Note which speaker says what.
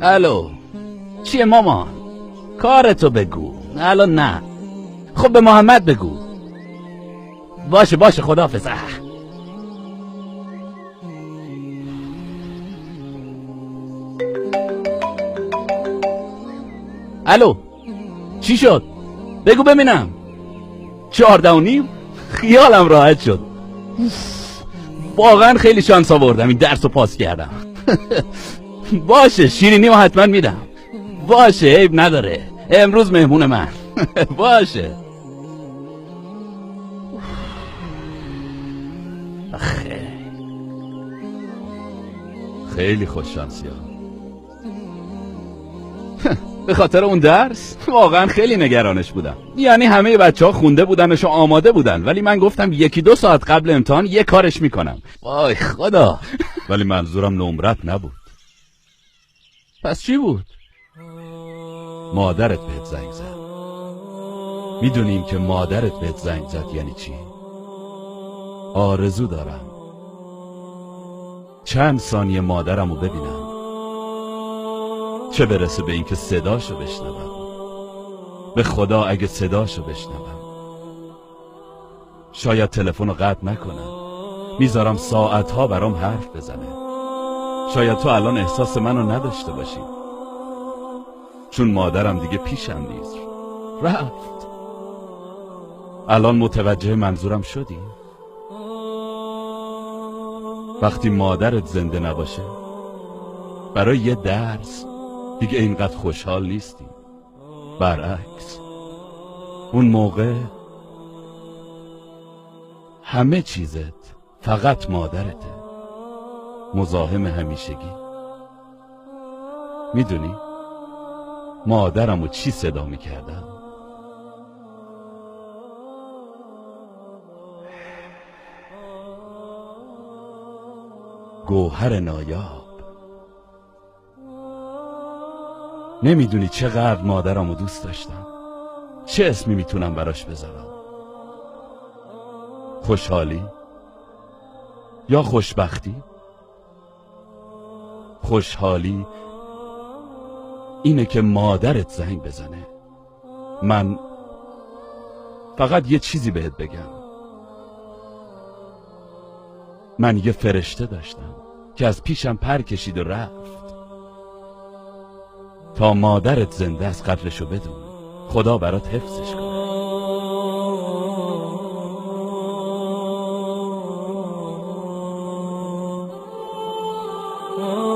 Speaker 1: الو چیه مامان؟ کارتو بگو. الان نه. خب به محمد بگو. باشه خداحافظ. الو چی شد؟ بگو ببینم. 14:30 خیالم راحت شد. واقعا خیلی شانس آوردم این درسو پاس کردم. باشه شیرینی ما حتما میدم. باشه عیب نداره. امروز مهمون من. باشه. خیلی خوش شانسی ها. به خاطر اون درس واقعا خیلی نگرانش بودم. یعنی همه بچه ها خونده بودنش و آماده بودن، ولی من گفتم 1-2 ساعت قبل امتحان یه کارش میکنم. وای خدا. ولی منظورم نمرت نبود. پس چی بود؟ مادرت بهت زنگ زد. میدونین که مادرت بهت زنگ زد یعنی چی؟ آرزو دارم چند ثانیه مادرمو ببینم، چه برسه به این که صداشو بشنوم. به خدا اگه صداشو بشنوم شاید تلفنو قطع نکنم. میذارم ساعتها برام حرف بزنه. شاید تو الان احساس منو نداشته باشی، چون مادرم دیگه پیشم نیست، رفت. الان متوجه منظورم شدی؟ وقتی مادرت زنده نباشه برای یه درس دیگه اینقدر خوشحال نیستی. برعکس اون موقع همه چیزت فقط مادرته، مزاحم همیشگی. میدونی مادرمو چی صدا میکردم؟ گوهر نایاب. نمیدونی چقدر مادرمو دوست داشتم. چه اسمی میتونم براش بذارم؟ خوشحالی یا خوشبختی؟ خوشحالی اینه که مادرت زنگ بزنه. من فقط یه چیزی بهت بگم. من یه فرشته داشتم که از پیشم پر کشید و رفت. تا مادرت زنده از قدرشو بدون. خدا برات حفظش کنه.
Speaker 2: Oh